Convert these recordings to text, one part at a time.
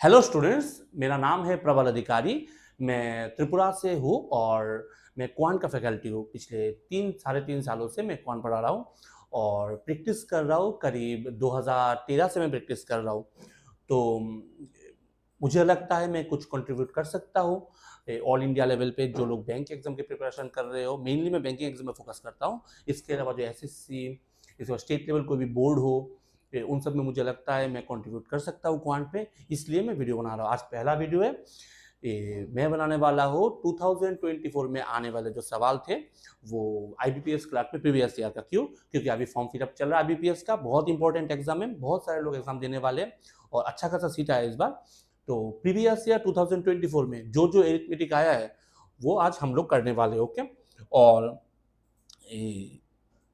Hello students, मेरा नाम है प्रबल अधिकारी। मैं त्रिपुरा से हूँ और मैं क्वांट का फैकल्टी हूँ। पिछले 3 साढ़े 3 सालों से मैं क्वांट पढ़ा रहा हूँ और प्रैक्टिस कर रहा हूँ। करीब 2013 से मैं प्रैक्टिस कर रहा हूँ। तो मुझे लगता है मैं कुछ कंट्रीब्यूट कर सकता हूँ ऑल इंडिया लेवल पे। जो लोग बैंक एग्जाम की प्रिपरेशन कर रहे हो, मेनली मैं बैंकिंग एग्जाम में फोकस करता हूँ। इसके अलावा जो एसएससी, इसके बाद स्टेट लेवल कोई भी बोर्ड हो, उन सब में मुझे लगता है मैं कंट्रीब्यूट कर सकता हूँ क्वांट पे। इसलिए मैं वीडियो बना रहा हूँ। आज पहला वीडियो है। मैं बनाने वाला हूँ 2024 में आने वाले जो सवाल थे वो आईबीपीएस क्लर्क में प्रीवियस ईयर का। क्यों? क्योंकि अभी फॉर्म फिलअप चल रहा है आईबीपीएस का। बहुत इंपॉर्टेंट एग्जाम है, बहुत सारे लोग एग्जाम देने वाले हैं और अच्छा खासा सीट आया इस बार। तो प्रीवियस ईयर 2024 में जो जो एरिथमेटिक आया है वो आज हम लोग करने वाले। ओके। और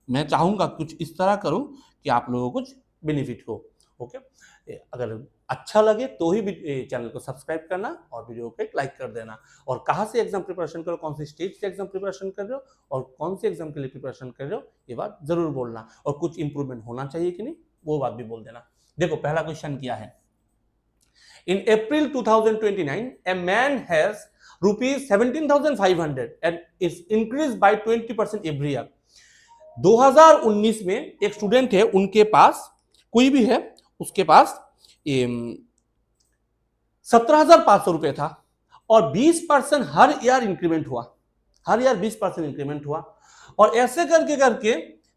मैं चाहूँगा कुछ इस तरह करूँ कि आप लोगों को कुछ बेनिफिट हो। ओके। अगर अच्छा लगे तो ही चैनल को सब्सक्राइब करना और वीडियो को एक लाइक कर देना। और कहाँ से एग्जाम प्रिपरेशन करो, कौन सी स्टेट से एग्जाम प्रिपरेशन कर रहे हो और कौन से एग्जाम के लिए प्रिपरेशन कर रहे हो, ये बात जरूर बोलना। और कुछ इंप्रूवमेंट होना चाहिए कि नहीं, वो बात भी बोल देना। देखो, पहला क्वेश्चन क्या है। In April 2029, a man has rupees 17,500 and it's increased by 20% every year. 2019 में एक स्टूडेंट है, उनके पास कोई भी है, उसके पास 17,500 रुपए था और 20% हर ईयर इंक्रीमेंट हुआ। हर ईयर 20% इंक्रीमेंट हुआ और ऐसे करके करके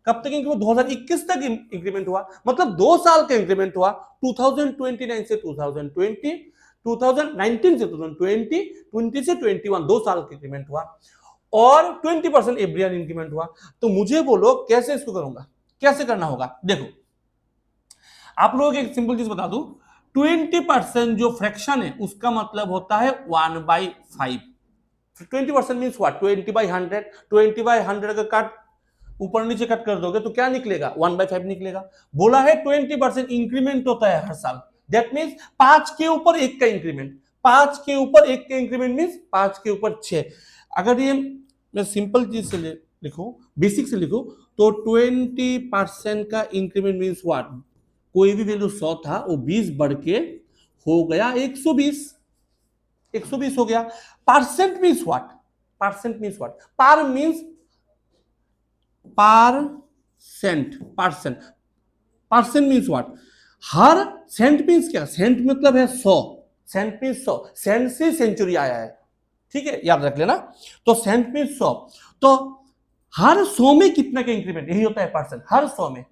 कब तक इंक्रीमेंट? 2021 तक इंक्रीमेंट हुआ। मतलब 2 साल का इंक्रीमेंट हुआ। 2029 से 2020, 2019 से 2020, 20 से 21, 2 साल का इंक्रीमेंट हुआ और 20% एवरी ईयर इंक्रीमेंट हुआ। तो मुझे बोलो कैसे इसको करूंगा, कैसे करना होगा। देखो, आप लोगों को एक सिंपल चीज बता दूं। 20% जो फ्रैक्शन है उसका मतलब होता है 1/5। 20% मीन्स व्हाट? 20/100। 20/100 का कट ऊपर नीचे कट कर दोगे तो क्या निकलेगा? 1/5 निकलेगा। बोला है 20% इंक्रीमेंट होता है हर साल। दैट मीन्स 5 के ऊपर 1 का इंक्रीमेंट। 5 के ऊपर 1 का इंक्रीमेंट मीन्स 5 के ऊपर 6। अगर ये मैं सिंपल चीज से लिखूं, बेसिक से लिखूं, तो 20% का इंक्रीमेंट मीन्स व्हाट? कोई भी वैल्यू 100 था, वो 20 बढ़ के हो गया 120। 120 हो गया। Percent means what? Percent means what? Per means percent. Percent percent means what? हर सेंट मीन्स क्या? सेंट मतलब है 100। Cent means 100। सेंट से सेंचुरी आया है, ठीक है, याद रख लेना। तो सेंट मीन्स 100। तो हर 100 में कितना का इंक्रीमेंट? यही होता है परसेंट। हर 100 में,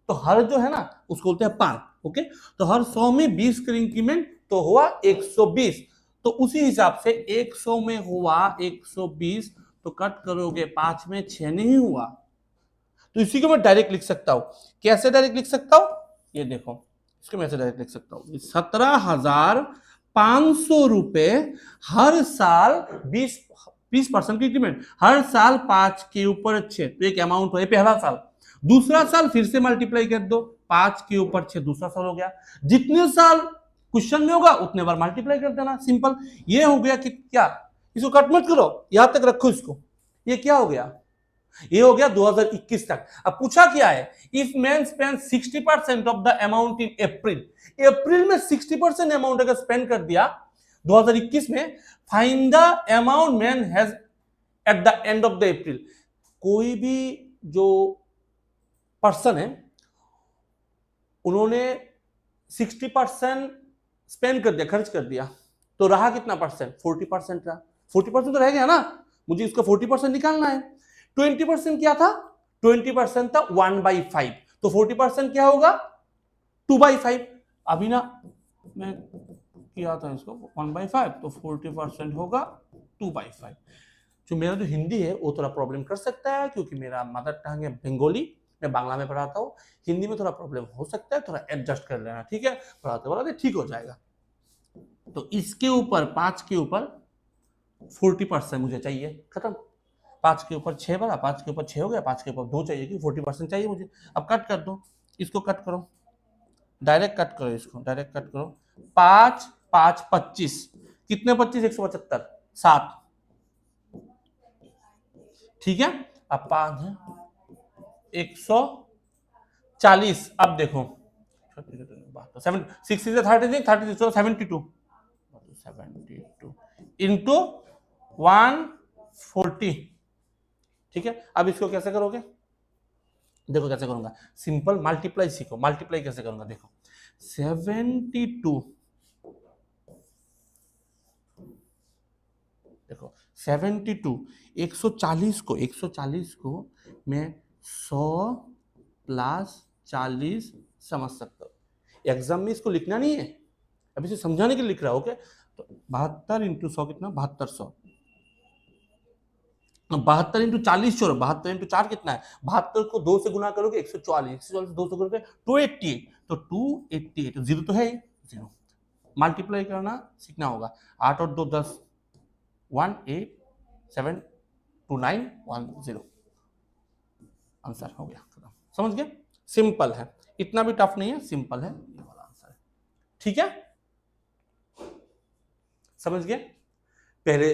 तो हर जो है ना उसको बोलते हैं पार। ओके। तो हर 100 में 20 का इंक्रीमेंट तो हुआ 120। तो उसी हिसाब से 100 में हुआ 120, तो कट करोगे 5 में 6 नहीं हुआ। तो इसी को मैं डायरेक्ट लिख सकता हूं। कैसे डायरेक्ट लिख सकता हूं? ये देखो, इसको मैं ऐसे डायरेक्ट लिख सकता हूं। 17,500 रुपए हर साल 20% की इंक्रीमेंट। हर साल 5 के ऊपर 6, तो एक अमाउंट हो पहला साल। दूसरा साल फिर से मल्टीप्लाई कर दो, 5 के ऊपर 6 दूसरा साल हो गया। जितने साल क्वेश्चन में होगा उतने बार मल्टीप्लाई कर देना, सिंपल। ये हो गया कि क्या? इसको कट मत करो, यहां तक रखो इसको। ये क्या हो गया? ये हो गया 2021 तक। अब पूछा क्या है? If man spend 60% of the amount in April. April में 60% अमाउंट अगर स्पेंड कर दिया 2021 में, find the amount man has at the end of the April. कोई भी जो पर्सन है, उन्होंने 60% स्पेंड कर दिया, खर्च कर दिया, तो रहा कितना परसेंट? 40% रहा। 40% तो रह गया ना, मुझे इसका 40% निकालना है। 20% क्या था? 20% था 1/5। तो 40% क्या होगा? 2/5। अभी ना मैं किया था इसको 1/5, तो 40% होगा 2/5। जो मेरा जो हिंदी है वो थोड़ा प्रॉब्लम कर सकता है, क्योंकि मेरा मदर टंग है बंगाली। मैं बांग्ला में पढ़ाता हूँ। हिंदी में थोड़ा प्रॉब्लम हो सकता है, थोड़ा एडजस्ट कर लेना, ठीक है। पढ़ाते पढ़ाते ठीक हो जाएगा। तो इसके ऊपर 5 के ऊपर 40% मुझे चाहिए, खत्म। 5 के ऊपर 6 बना, 5 के ऊपर 6 हो गया, 5 के ऊपर 2 चाहिए, कि 40% चाहिए मुझे। अब कट कर दो, इसको कट करो, डायरेक्ट कट करो, इसको डायरेक्ट कट करो। 5 5 25, कितने 25? 175, 7, ठीक है। अब 5 है 140। अब देखो 6 से 36, 36 72, 72 इंटू 140। ठीक है, अब इसको कैसे करोगे, देखो कैसे करूंगा, सिंपल मल्टीप्लाई सीखो, मल्टीप्लाई कैसे करूंगा देखो। 72 देखो 72 140 को मैं 100 प्लस 40 समझ सकता हूँ। एग्जाम में इसको लिखना नहीं है, अभी इसे समझाने के लिए लिख रहा हूँ। ओके, तो 72 इंटू 100 कितना, 7200। 72 इंटू 40 छोड़ो, 72 इंटू 4 कितना है, 72 को 2 से गुना करोगे 144, 144 से 2 से करोगे 288, तो 288 जीरो तो है ही, जीरो। मल्टीप्लाई करना सीखना होगा, 8 और 2 10, 1872910। आंसर हो गया, समझ गए, सिंपल है, इतना भी टफ नहीं है, सिंपल है, ये वाला आंसर है। ठीक है, समझ गए, पहले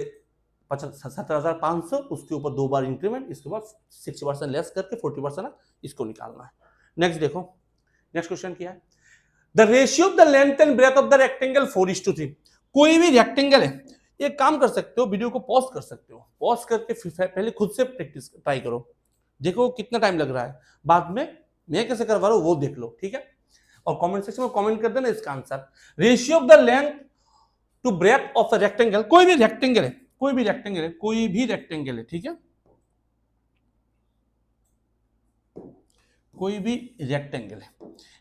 17,500, उसके ऊपर 2 बार इंक्रीमेंट, इसके बाद 60% लेस करके 40% इसको निकालना है। नेक्स्ट देखो, नेक्स्ट क्वेश्चन क्या है, the ratio of the length and breadth of the rectangle 4:3। कोई भी रेक्टेंगल है, एक काम कर सकते हो, वीडियो को पॉज कर सकते हो, पॉज करके पहले खुद से प्रैक्टिस ट्राई करो, देखो कितना टाइम लग रहा है, बाद में मैं कैसे करवा रहा हूं वो देख लो। ठीक है, और कमेंट सेक्शन में कमेंट कर देना इसका answer. Ratio of the length to breadth of the rectangle, कोई भी रेक्टेंगल है, कोई भी रेक्टेंगल है, कोई भी रेक्टेंगल है, ठीक है, कोई भी रेक्टेंगल है।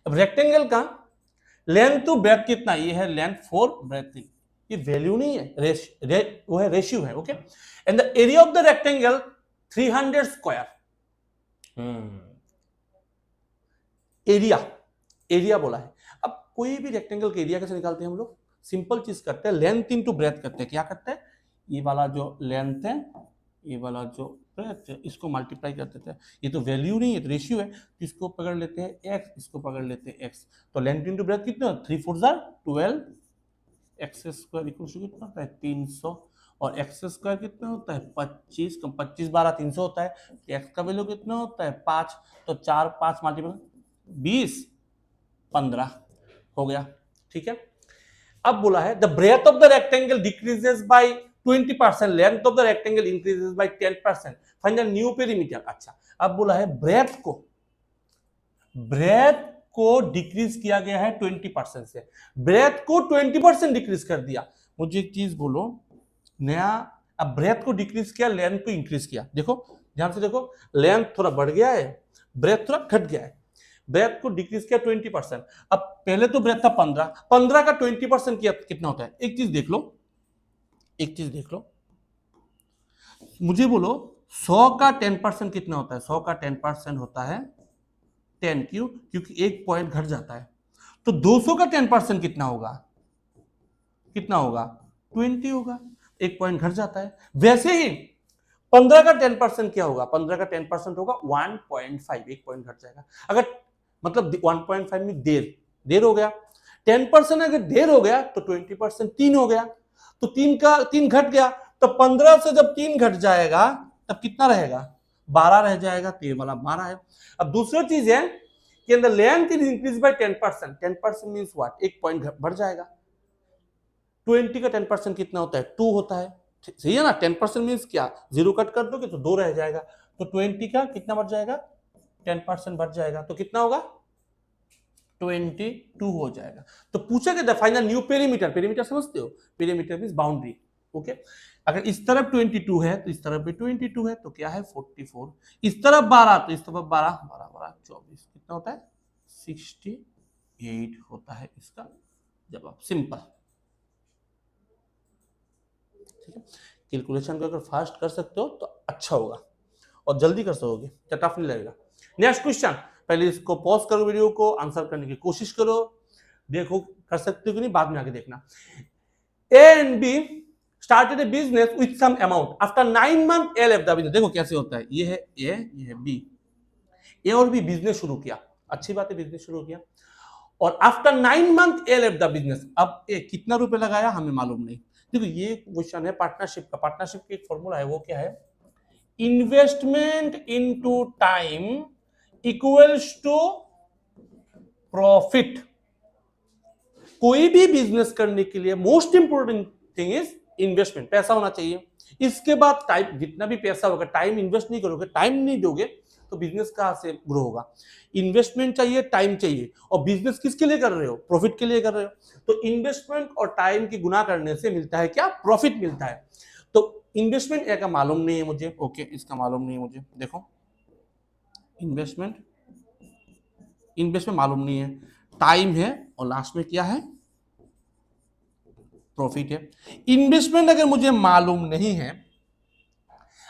अब रेक्टेंगल का लेंथ टू ब्रेथ कितना, ये है लेंथ 4, ब्रेथ 3, ये वैल्यू नहीं है, वो है रेशियो है। Okay, and the area of the rectangle 300 square. Area, area बोला है। अब कोई भी रेक्टेंगल का एरिया कैसे निकालते हैं हम लोग, सिंपल चीज करते हैं, लेंथ इंटू ब्रेथ करते हैं। क्या करते हैं, ये वाला जो लेंथ है, ये वाला जो ब्रेथ है, इसको मल्टीप्लाई कर देते हैं, ये तो वैल्यू नहीं है, तो रेशियो है, तो इसको पकड़ लेते हैं x, इसको पकड़ लेते हैं x, तो लेंथ इंटू ब्रेथ कितना, 3 4 12, एक्स स्क्वायर इक्वल टू कितना होता है 300, और एक्स स्क्वायर कितना होता है 25, कम 25 12 300 होता है, तो एक्स का वैल्यू कितना होता है 5, तो 4 5 मल्टीप्लाई 20 15 हो गया। ठीक है, अब बोला है the breadth of the rectangle decreases by 20%, length of the rectangle increases by 10%, find the new perimeter. अच्छा, अब बोला है ब्रेथ को डिक्रीज किया गया है 20% से, ब्रेथ को 20% डिक्रीज कर दिया। मुझे एक चीज बोलो, नया, अब ब्रेथ को डिक्रीज किया, लेंथ को इंक्रीज किया, देखो ध्यान से देखो, लेंथ थोड़ा बढ़ गया है, ब्रेथ थोड़ा घट गया है। ब्रेथ को डिक्रीज किया 20%, अब पहले तो ब्रेथ था 15 का 20% किया कितना होता है, एक चीज देख लो, एक चीज देख लो, मुझे बोलो 100 का 10% कितना होता है, 100 का 10% होता है 10, क्योंकि एक पॉइंट घट जाता है, तो 200 का 10% कितना होगा, कितना होगा 20 होगा, एक पॉइंट घट जाता है। वैसे ही 15 का 10% क्या होगा, 15 का 10% होगा 1.5, एक पॉइंट घट जाएगा। अगर मतलब 1.5 में देर हो गया, 10% अगर देर हो गया तो 20% 3 हो गया, तो 3 घट गया, तो 15 से जब 3 घट जाएगा तब कितना रहेगा, 12 रह जाएगा, तो ये वाला 12 है। अब दूसरी चीज है कि the length is increase by 10%, 10% means what, एक पॉइंट बढ़ जाएगा। 20 का 10% कितना होता है, 2 होता है, सही है ना, 10% मींस क्या, 0 कट कर दोगे तो 2 रह जाएगा, तो 20 का कितना बढ़ जाएगा, 10% बढ़ जाएगा, तो कितना होगा 22 हो जाएगा। तो पूछा गया find the new perimeter, perimeter समझते हो, पेरीमीटर मींस बाउंड्री। ओके, अगर इस तरफ 22 है तो इस तरफ भी 22 है, तो क्या है 44, इस तरफ 12 तो इस तरफ 12 12 12 24, कितना होता है 68 होता है इसका जवाब, सिंपल। ठीक है, कैलकुलेशन को अगर फास्ट कर सकते हो तो अच्छा होगा, और जल्दी कर सकोगे, टफ नहीं लगेगा। नेक्स्ट क्वेश्चन, पहले इसको पॉज करो, वीडियो को आंसर करने की कोशिश करो, देखो कर सकते हो कि नहीं, बाद में आगे देखना। A and B started a business with some amount, after 9 month A left the business. देखो कैसे होता है, ये है ए, ये है बी, ए और बी बिजनेस शुरू किया, अच्छी बात है, बिजनेस शुरू किया, और after 9 month A left the business. अब ए कितना रुपए लगाया हमें मालूम नहीं, देखो ये क्वेश्चन है पार्टनरशिप का, पार्टनरशिप का एक फॉर्मूला है, वो क्या है, investment into time equals to profit. कोई भी बिजनेस करने के लिए most important thing is investment, पैसा होना चाहिए। इसके बाद टाइम, जितना भी पैसा होगा, टाइम इन्वेस्ट नहीं करोगे, टाइम नहीं दोगे तो बिजनेस कहाँ से ग्रो होगा। इन्वेस्टमेंट चाहिए, टाइम चाहिए, और बिजनेस किसके लिए कर रहे हो, प्रॉफिट के लिए कर रहे हो। तो इन्वेस्टमेंट और टाइम की गुना करने से मिलता है क्या, प्रॉफिट मिलता है। तो इन्वेस्टमेंट का मालूम नहीं है मुझे, ओके, इसका मालूम नहीं है मुझे। देखो इन्वेस्टमेंट मालूम नहीं है, टाइम है, और लास्ट में क्या है, प्रॉफिट है। इन्वेस्टमेंट अगर मुझे मालूम नहीं है,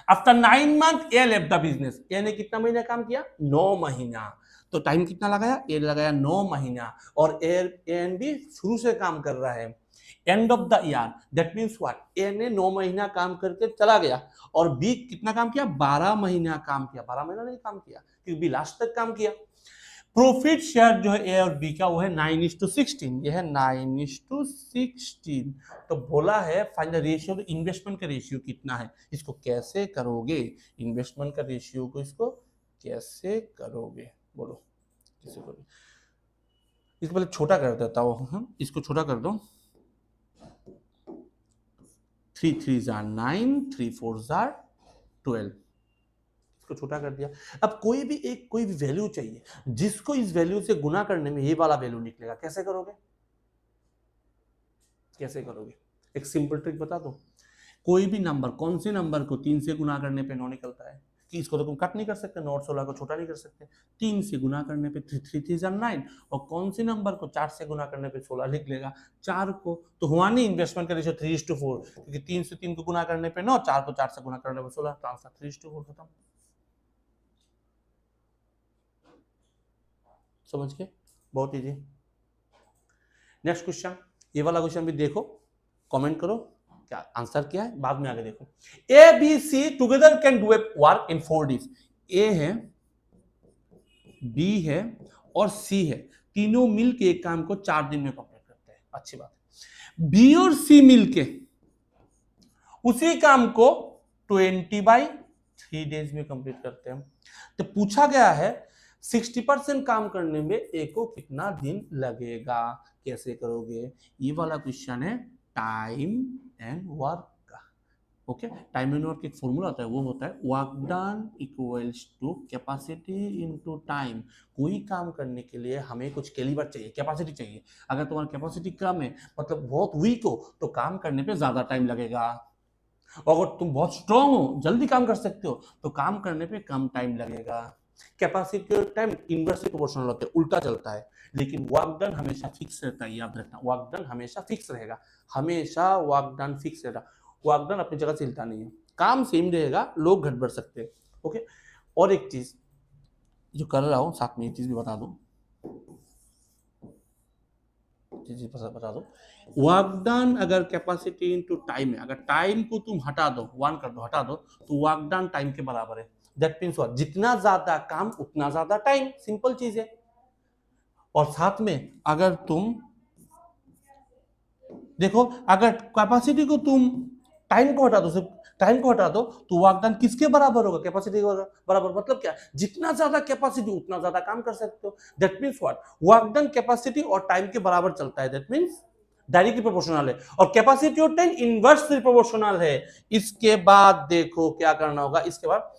after 9 month A left the business, A ने कितना महीना काम किया, 9 महीना, तो टाइम कितना लगाया, ए लगाया 9 महीना, और ए एंड बी शुरू से काम कर रहा है। End of the year, that means what, A ने 9 महीना काम करके चला गया, और बी कितना काम किया, 12 महीना काम किया, 12 महीना नहीं काम किया क्योंकि बी लास्ट तक काम किया। प्रॉफिट शेयर जो है ए और बी का वो है 9:16, ये है 9:16। तो बोला है फाइंड द रेशियो, तो इन्वेस्टमेंट का रेशियो कितना है, इसको कैसे करोगे, इन्वेस्टमेंट का रेशियो को इसको कैसे करोगे, बोलो कैसे करोगे। इसको पहले छोटा कर देता हूँ, हम इसको छोटा कर दो, 3 3 9, 3 4 12, को छोटा कर दिया। अब कोई भी वैल्यू चाहिए जिसको इस वैल्यू से गुना करने में ये वाला वैल्यू निकलेगा, कैसे करोगे, कैसे करोगे, एक सिंपल ट्रिक बता दो। कोई भी नंबर, कौन से नंबर को 3 से गुना करने पे 9 निकलता है, कि इसको तो तुम कट नहीं कर सकते, 9 और 16 को छोटा नहीं कर सकते, 3 से गुना करने पे 3 3 9, और कौन से नंबर को 4 से गुना करने पे 16 निकलेगा, 4 को। तो हुआ नहीं इन्वेस्टमेंट का रेशियो 3:4, क्योंकि 3 से 3 को गुना करने पे 9, 4 को 4 से गुना करने पे 16, तो आंसर 3:4 खत्म। समझ के, बहुत इजी। नेक्स्ट क्वेश्चन, ये वाला क्वेश्चन भी देखो, कमेंट करो क्या आंसर क्या है, बाद में आगे देखो। A B C together can do a work in 4 days। A है, बी है, और सी है, तीनों मिलके एक काम को 4 दिन में कंप्लीट करते हैं, अच्छी बात है। बी और सी मिलके उसी काम को 20/3 days में कंप्लीट करते हैं। तो पूछा गया है 60% काम करने में ए को कितना दिन लगेगा, कैसे करोगे। ये वाला क्वेश्चन है टाइम एंड वर्क का, ओके। टाइम एंड वर्क एक फॉर्मूला होता है, वो होता है work done equals to capacity into time. कोई काम करने के लिए हमें कुछ कैलिबर चाहिए, कैपेसिटी चाहिए। अगर तुम्हारी कैपेसिटी कम है, मतलब बहुत वीक हो, तो काम करने पे ज्यादा टाइम लगेगा। अगर तुम बहुत स्ट्रांग हो, जल्दी काम कर सकते हो, तो काम करने पे कम टाइम लगेगा। कैपेसिटी और टाइम इनवर्सली प्रोपोर्शनल होते हैं, उल्टा चलता है, लेकिन वर्क डन हमेशा फिक्स रहता है, याद रखना, वर्क डन हमेशा फिक्स रहेगा, हमेशा वर्क डन फिक्स रहेगा। वर्क डन अपनी जगह से हिलता नहीं है, काम सेम रहेगा, लोग घट बढ़ सकते हैं, ओके। और एक चीज जो कर रहा हूं, साथ में एक चीज भी बता दूं, बता दो, वर्क डन अगर कैपेसिटी इनटू टाइम है, अगर टाइम को तुम हटा दो, 1 कर दो, हटा दो, तो वर्क डन टाइम के बराबर है। दैट मीन्स व्हाट, जितना ज्यादा काम उतना ज्यादा टाइम, सिंपल चीज है। और साथ में अगर तुम देखो, अगर कैपेसिटी को तुम टाइम को हटा दो, सिर्फ टाइम को हटा दो, तो वर्क डन किसके बराबर होगा, कैपेसिटी के बराबर। मतलब क्या, जितना ज्यादा कैपेसिटी उतना ज्यादा काम कर सकते हो। That means what, work done capacity और टाइम के बराबर चलता है, दैट मीन्स डायरेक्टली प्रोपोर्शनल है, और कैपेसिटी और टाइम इनवर्सली प्रोपोर्शनल है। इसके बाद देखो क्या करना होगा, इसके बाद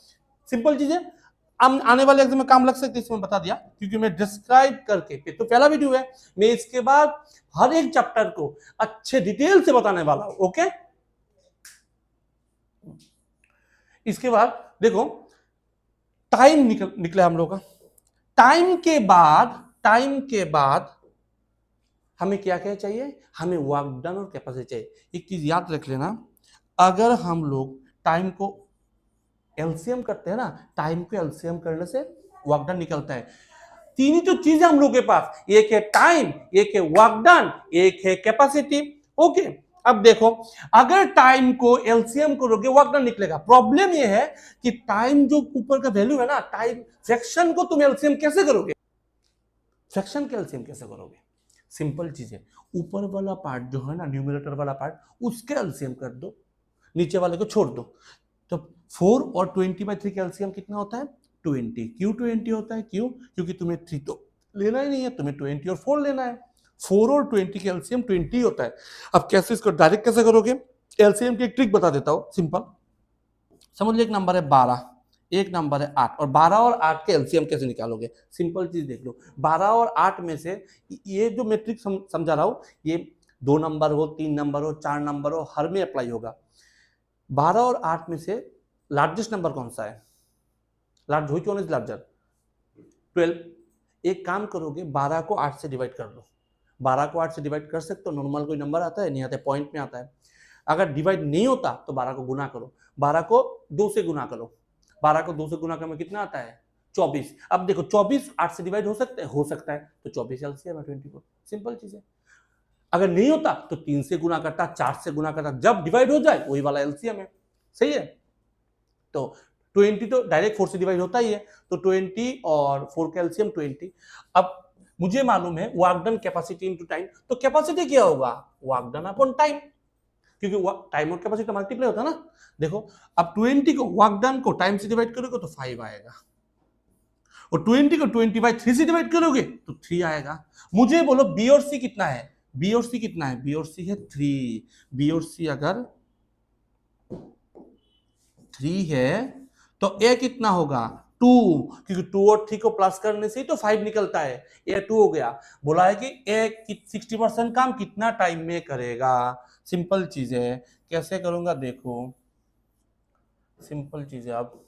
सिंपल चीज है, आने वाले एग्जाम में काम लग सकते, इसमें बता दिया, क्योंकि मैं डिस्क्राइब करके, तो पहला वीडियो है, मैं इसके बाद हर एक चैप्टर को अच्छे डिटेल से बताने वाला हूं, ओके। इसके बाद देखो, टाइम निकला हम लोग का। टाइम के बाद हमें क्या क्या चाहिए, हमें वर्क डन और कैपेसिटी चाहिए। एक चीज याद रख लेना, अगर हम लोग टाइम को एलसीएम करते हैं ना, टाइम को एलसीएम करने से वर्क डन निकलता है। तीन ही तो चीजें हम लोग के पास, एक है टाइम, एक है वर्क डन, एक है कैपेसिटी, ओके। अब देखो, अगर टाइम को एलसीएम करोगे वर्क डन निकलेगा। प्रॉब्लम ये है कि टाइम जो ऊपर का वैल्यू है ना, टाइम फ्रैक्शन को तुम एलसीएम कैसे करोगे, फ्रैक्शन के एलसीएम कैसे करोगे, सिंपल चीज है, ऊपर वाला पार्ट जो है ना, न्यूमरेटर वाला पार्ट, उसके एलसीएम कर दो, नीचे वाले को छोड़ दो। तो 4 और 20/3 का एलसीएम कितना होता है, 20। क्यों 20 होता है, क्यों, क्योंकि तुम्हें 3 तो लेना ही नहीं है, तुम्हें 20 और 4 लेना है। 4 और 20 के एलसीएम 20 होता है। अब कैसे इसको डायरेक्ट कैसे करोगे, एलसीएम की एक ट्रिक बता देता हूं सिंपल। समझ लो एक नंबर है 12, एक नंबर है 8, और 12 और 8 के एलसीएम कैसे निकालोगे, सिंपल चीज देख लो। 12 और 8 में से ये जो मैट्रिक समझा रहा हूं, ये 2 नंबर हो, 3 नंबर हो, 4 नंबर हो, हर में अप्लाई होगा। 12 और 8 में से लार्जेस्ट नंबर कौन सा है, लार्ज हुई कौन इज लार्जर, 12। एक काम करोगे 12 को 8 से डिवाइड कर दो। 12 को 8 से डिवाइड कर सकते हो, नॉर्मल कोई नंबर आता है, नहीं आता, पॉइंट में आता है। अगर डिवाइड नहीं होता तो 12 को गुना करो, 12 को 2 से गुना करो, 12 को 2 से गुना करने में कितना आता है 24। अब देखो 24 8 से डिवाइड हो सकता है, हो सकता है, तो 24 एलसीएम है 24, सिंपल चीज है। अगर नहीं होता तो 3 से गुना करता, 4 से गुना करता, जब डिवाइड हो जाए वही वाला एलसीएम है, सही है। तो 20 तो डायरेक्ट 4 से डिवाइड होता ही है, तो 20 और 4 का एलसीएम 20। अब मुझे मालूम है work done capacity into time, तो कैपेसिटी क्या होगा, वर्क डन अपॉन टाइम, क्योंकि टाइम और कैपेसिटी मल्टीप्लाई होता है ना। देखो अब 20 को वर्क डन को टाइम से डिवाइड करोगे तो 5 आएगा, और 20 को 20/3 से डिवाइड करोगे तो 3 आएगा। मुझे बोलो बी और सी कितना है, बी और सी कितना है, बी और सी है 3। बी और सी अगर 3 है तो ए कितना होगा 2, क्योंकि 2 और 3 को प्लस करने से ही तो 5 निकलता है, ए 2 हो गया। बोला है कि ए 60% काम कितना टाइम में करेगा, सिंपल चीज है। कैसे करूंगा देखो, सिंपल चीज है। अब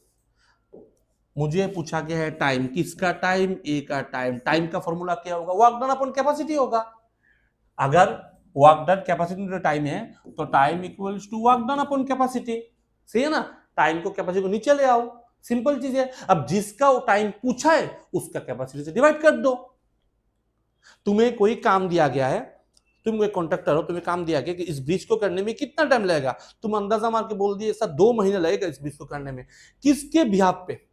मुझे पूछा गया है टाइम, किसका टाइम, ए का टाइम। टाइम का फॉर्मूला क्या होगा, वर्क डन अपॉन कैपेसिटी होगा। अगर वर्क डन कैपेसिटी टाइम है तो time equals to work done upon capacity, सही है ना। टाइम को कैपेसिटी को नीचे ले आओ, सिंपल चीज है। अब जिसका टाइम पूछा है उसका कैपेसिटी से डिवाइड कर दो। तुम्हें कोई काम दिया गया है, तुम एक कॉन्ट्रैक्टर हो, तुम्हें काम दिया गया कि इस ब्रिज को करने में कितना टाइम लगेगा, तुम अंदाजा मार के बोल दिए सर 2 महीने लगेगा इस ब्रिज को करने में। किसके बिहाफ पे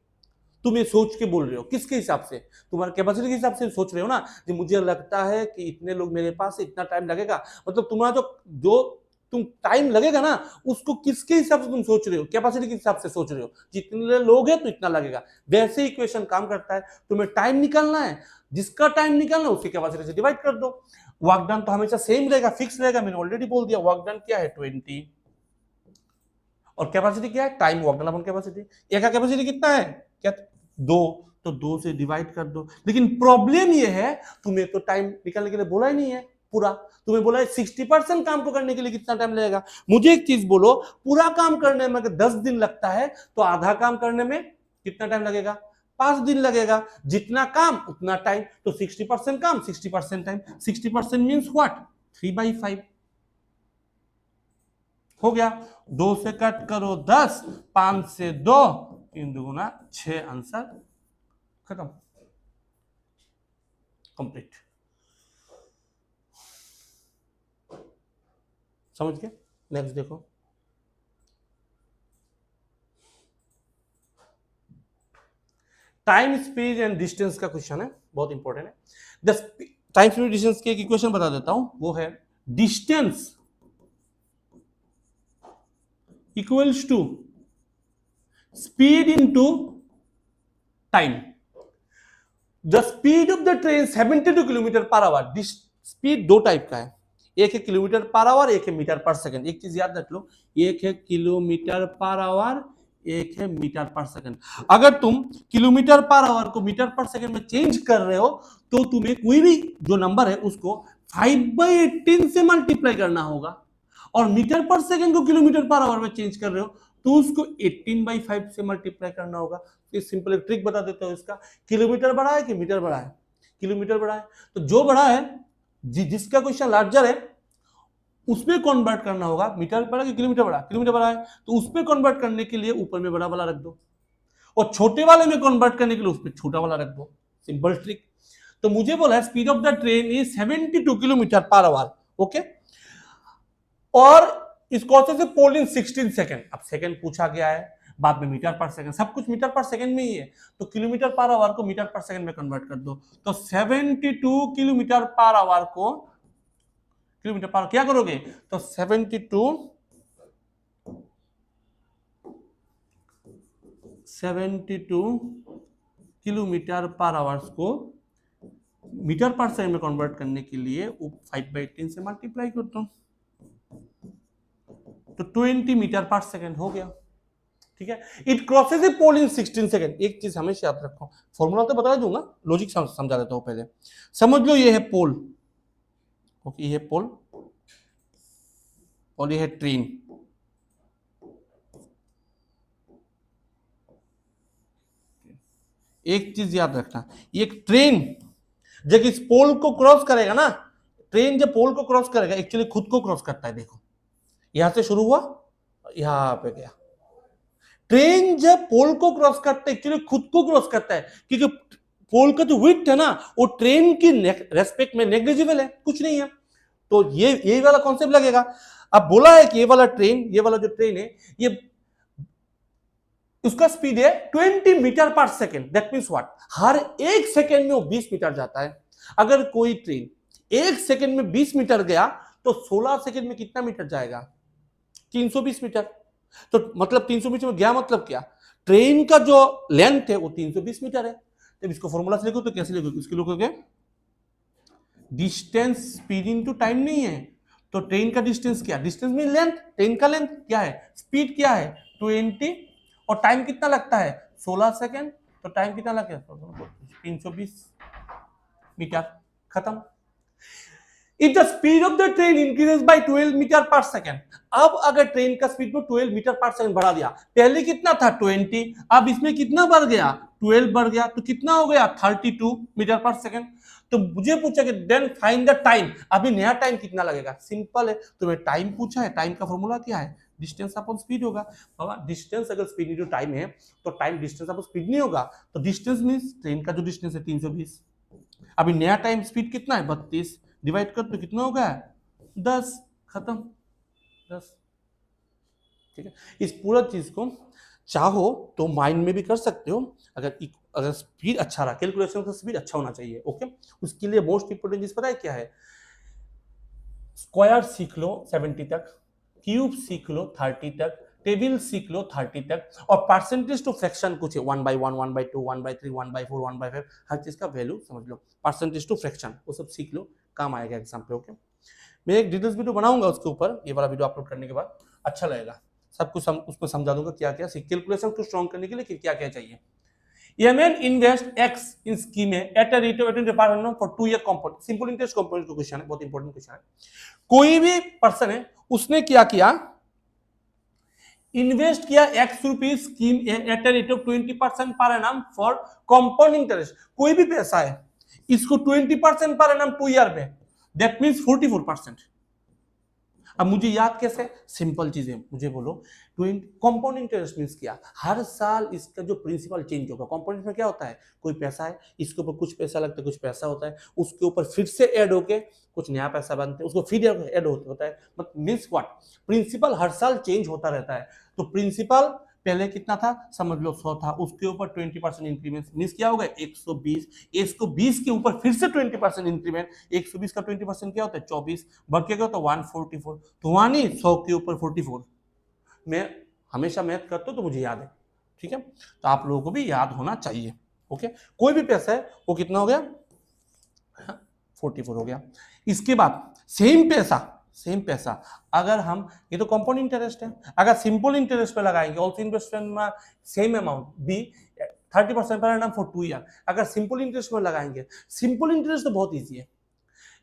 तुम ये सोच के बोल रहे हो, किसके हिसाब से, तुम्हारे कैपेसिटी के हिसाब से सोच रहे हो ना, कि मुझे लगता है कि इतने लोग मेरे पास, इतना टाइम लगेगा। मतलब तुम्हारा जो जो तुम टाइम लगेगा ना, उसको किसके हिसाब से तुम सोच रहे हो, कैपेसिटी के हिसाब से सोच रहे हो, जितने लोग हैं तो इतना लगेगा। वैसे ही इक्वेशन काम करता है, तुम्हें टाइम निकालना है, जिसका टाइम निकालना है उसकी कैपेसिटी से डिवाइड कर दो। वर्क डन तो हमेशा सेम रहेगा, फिक्स रहेगा, मैंने ऑलरेडी बोल दिया। वर्क डन क्या है 20, और कैपेसिटी क्या है time, work done upon capacity. A का कैपेसिटी कितना है क्या 2, तो 2 से डिवाइड कर दो। लेकिन प्रॉब्लम ये है, तुम्हें तो टाइम निकालने के लिए बोला ही नहीं है पूरा, तुम्हें बोला है 60% काम को करने के लिए कितना टाइम लगेगा। मुझे एक चीज बोलो, पूरा काम करने में अगर 10 दिन लगता है तो आधा काम करने में कितना टाइम लगेगा, 5 दिन लगेगा। जितना काम उतना टाइम, तो 60% काम 60% टाइम, 60% मीन्स व्हाट 3/5 हो गया। 2 से कट करो 10, 5 से 2, 3 दूना 6, आंसर खत्म, कंप्लीट। समझ गए। नेक्स्ट देखो, टाइम स्पीड एंड डिस्टेंस का क्वेश्चन है, बहुत इंपॉर्टेंट है। टाइम स्पीड डिस्टेंस की एक इक्वेशन बता देता हूं, वो है distance equals to speed into time. The speed of the train 72 kilometre per hour. Speed दो टाइप का है, एक है किलोमीटर पर आवर, एक है मीटर पर सेकंड। एक चीज याद रख लो, एक है किलोमीटर पर आवर, एक है मीटर पर सेकंड। अगर तुम किलोमीटर पर आवर को मीटर पर सेकंड में चेंज कर रहे हो तो तुम्हें कोई भी जो नंबर है उसको 5/18 से मल्टीप्लाई करना होगा, और मीटर पर सेकंड को किलोमीटर पर आवर में चेंज कर रहे हो तो उसको 18/5 से मल्टीप्लाई करना होगा। तो सिंपल एक ट्रिक बता देता हूं इसका। किलोमीटर बड़ा है कि मीटर बड़ा है, किलोमीटर बड़ा है, तो जो बड़ा है जिसका क्वेश्चन लार्जर है उसमें कन्वर्ट करना होगा। मीटर बड़ा कि किलोमीटर बड़ा, किलोमीटर बड़ा है तो उसमें कन्वर्ट करने के लिए ऊपर में बड़ा वाला रख दो, और छोटे वाले में कन्वर्ट करने के लिए उसमें छोटा वाला रख दो, सिंपल ट्रिक। तो मुझे बोला speed of the train is 72 kilometre per our, okay, और इसको से पोल इन 16 सेकंड। अब सेकंड पूछा गया है, बाद में मीटर पर सेकंड, सब कुछ मीटर पर सेकंड में ही है, तो किलोमीटर पर आवर को मीटर पर सेकंड में कन्वर्ट कर दो। तो 72 किलोमीटर पर आवर को किलोमीटर पर क्या करोगे, तो 72 किलोमीटर पर आवर्स को मीटर पर सेकंड में कन्वर्ट करने के लिए 5/10 से मल्टीप्लाई करता हूं, तो 20 मीटर पर सेकंड हो गया। ठीक है, it crosses a pole in 16 second. एक चीज हमेशा याद रखो, फॉर्मूला तो बता दूंगा, लॉजिक समझा देता हूं पहले। समझ लो ये है पोल, ओके, ये है पोल और ये है ट्रेन। एक चीज याद रखना, ये ट्रेन जब इस पोल को क्रॉस करेगा ना, ट्रेन जब पोल को क्रॉस करेगा एक्चुअली खुद को क्रॉस करता है। देखो यहां से शुरू हुआ, यहां पे गया। ट्रेन जब पोल को क्रॉस करता है एक्चुअली खुद को क्रॉस करता है, क्योंकि पोल का जो विड्थ है ना वो ट्रेन की रेस्पेक्ट में नेग्लिजिबल है, कुछ नहीं है। तो ये यही वाला कॉन्सेप्ट लगेगा। अब बोला है कि ये वाला जो ट्रेन है ये उसका स्पीड है 20 मीटर पर सेकेंड। दैट मींस व्हाट, हर एक सेकेंड में वो 20 मीटर जाता है। अगर कोई ट्रेन एक सेकेंड में 20 मीटर गया तो 16 सेकेंड में कितना मीटर जाएगा? 320 मीटर। तो मतलब 300 मीटर में गया मतलब क्या, ट्रेन का जो लेंथ है वो 320 मीटर है। जब इसको फॉर्मूला से लिखो तो कैसे लिखोगे? इसको लिखोगे डिस्टेंस स्पीड इनटू टाइम नहीं है, तो ट्रेन का डिस्टेंस क्या, डिस्टेंस मीन लेंथ, ट्रेन का लेंथ क्या है, स्पीड क्या है 20, और टाइम कितना लगता है 16 सेकेंड, तो टाइम कितना लगेगा 320 मीटर। खत्म। If the speed of the train increases by 12 metre पर सेकेंड, अब अगर ट्रेन का स्पीड को 12 मीटर पर सेकेंड बढ़ा दिया, पहले कितना था 20, अब इसमें कितना बढ़ गया 12 बढ़ गया, तो कितना हो गया 32 मीटर पर सेकेंड। तो मुझे पूछा कि देन फाइंड द टाइम, अभी नया टाइम कितना लगेगा? सिंपल है, तुम्हें टाइम पूछा है, टाइम का फॉर्मूला क्या है, डिस्टेंस अपॉन स्पीड होगा। बाबा डिस्टेंस अगर स्पीड इंटू टाइम है तो टाइम डिस्टेंस अपॉन स्पीड नहीं होगा, तो डिस्टेंस मींस ट्रेन का जो डिस्टेंस है 320, अभी नया टाइम स्पीड कितना है 32, डिवाइड कर तो कितना हो गया 10, खत्म 10। ठीक है, इस पूरा चीज को चाहो तो माइंड में भी कर सकते हो, अगर स्पीड अच्छा रहा, कैलकुलेशन का स्पीड अच्छा होना चाहिए। ओके, उसके लिए मोस्ट इंपोर्टेंट चीज पता है क्या है, स्क्वायर सीख लो 70 तक, क्यूब सीख लो 30 तक, टेबल सीख लो 30 तक, और परसेंटेज टू फ्रैक्शन कुछ है 1/1, 1/2, 1/3, 1/4, 1/5, हर चीज का वैल्यू समझ लो, परसेंटेज टू फ्रैक्शन वो सब सीख लो, काम आएगा एग्जाम पे। ओके, मैं एक डिटेल्स वीडियो बनाऊंगा उसके ऊपर, ये वाला वीडियो अपलोड करने के बाद अच्छा लगेगा, सब कुछ उसमें समझा दूंगा क्या क्या कैलकुलेशन को स्ट्रॉन्ग करने के लिए क्या क्या चाहिए। Yemen invest X in scheme at a rate of 20% for 2 year compound, simple interest component का क्वेश्चन है, बहुत इंपॉर्टेंट क्वेश्चन है। कोई भी पर्सन है उसने क्या किया, इन्वेस्ट किया x rupees scheme at a rate of 20% पर एनम फॉर कंपाउंड इंटरेस्ट। कोई भी पैसा है इसको 20% पर एनम 2 ईयर में, दैट मींस 44%। अब मुझे याद कैसे, सिंपल चीज है, मुझे बोलो कंपाउंड इंटरेस्ट मींस क्या, हर साल इसका जो प्रिंसिपल चेंज होगा। कंपाउंड में क्या होता है, कोई पैसा है इसके ऊपर कुछ पैसा लगता है, कुछ पैसा होता है उसके ऊपर फिर से ऐड होके कुछ नया पैसा बनता है, उसको फिर ऐड होता है, मतलब मींस व्हाट, प्रिंसिपल हर साल चेंज होता रहता है। तो प्रिंसिपल पहले कितना था समझ लो 100 था, उसके ऊपर 20% इंक्रीमेंट मींस क्या होगा 120, 120 के ऊपर फिर से 20% इंक्रीमेंट, 120 का 20% क्या होता है 24, बढ़ के क्या होता है 144, तो वहां नहीं 100 के ऊपर 44। मैं हमेशा मैथ करता हूं तो मुझे याद है, ठीक है, तो आप लोगों को भी याद होना चाहिए। ओके, कोई भी पैसा है वो कितना हो गया 44 हो गया। इसके बाद सेम पैसा अगर हम, ये तो कंपाउंड इंटरेस्ट है, अगर सिंपल इंटरेस्ट पे लगाएंगे, ऑल्सो इन्वेस्टमेंट में same amount be 30% per annum for 2 year, अगर सिंपल इंटरेस्ट में लगाएंगे, सिंपल इंटरेस्ट तो बहुत इजी है,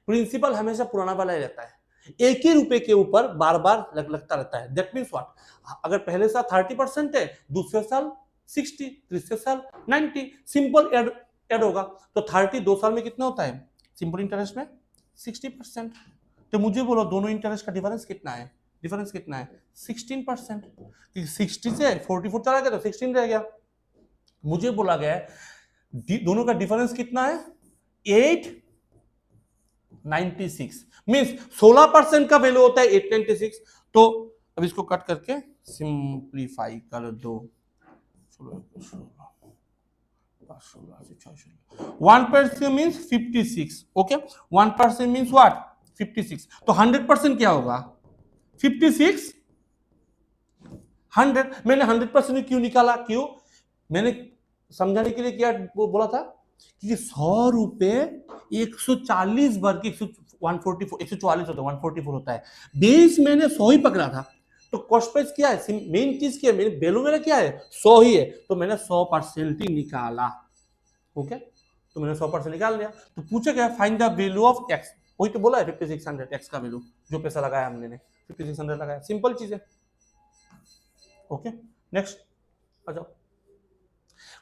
प्रिंसिपल हमेशा पुराना वाला ही रहता है, एक ही रुपए के ऊपर बार बार लगता रहता है। दैट मींस व्हाट, अगर पहले साल 30% है, दूसरे साल 60, तीसरे साल 90, सिंपल ऐड होगा, तो 30 2 साल में कितना होता है सिंपल इंटरेस्ट में 60%। तो मुझे बोलो दोनों इंटरेस्ट का डिफरेंस कितना है, 16%, 60 से 44 चला गया तो 16 रह गया। मुझे बोला गया दोनों का डिफरेंस कितना है 896, मींस 16% का वैल्यू होता है 896। तो अब इसको कट करके सिंप्लीफाई कर दो, 1% मींस 56। ओके, 1% मींस व्हाट 56, तो 100% क्या होगा 56, 100। मैंने 100% क्यों निकाला, क्यों, मैंने समझाने के लिए क्या बोला था, क्योंकि 100 रुपए 140 वर्ग 144 144 होता है, 144 होता है। बेस मैंने 100 ही पकड़ा था, तो कॉस्ट प्राइस क्या है, मेन चीज क्या है, मेरे वैल्यू मेरा क्या है 100 ही है, तो मैंने 100% ही निकाला। ओके, तो मैंने 100% निकाल लिया। तो पूछा क्या, find the value of x, वही तो बोला है 5600 एक्स का वैल्यू, जो पैसा लगाया हमने 5600 लगाया, सिंपल चीज है। ओके, नेक्स्ट आ जाओ।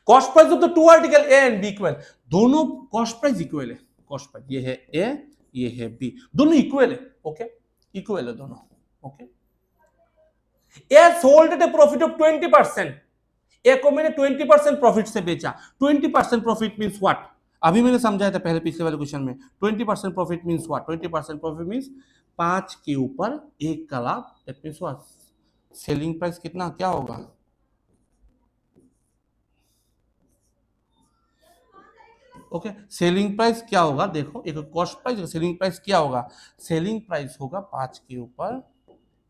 Cost price of the two article A and B equal, दोनों कॉस्ट प्राइस इक्वल है। कॉस्ट प्राइस ये है ए, ये है बी, दोनों इक्वल है। ओके, इक्वल है दोनों। Okay, A sold at A profit of 20%, ए को मैंने 20% प्रॉफिट से बेचा। 20% प्रॉफिट मींस व्हाट, अभी मैंने समझाया था पहले पिछले वाले क्वेश्चन में। 20% profit means what, 20% profit means 5 के ऊपर 1 का लाभ, that means what, selling price कितना क्या होगा, ओके सेलिंग प्राइस क्या होगा, देखो एक कॉस्ट प्राइस, सेलिंग प्राइस क्या होगा, सेलिंग प्राइस होगा 5 के ऊपर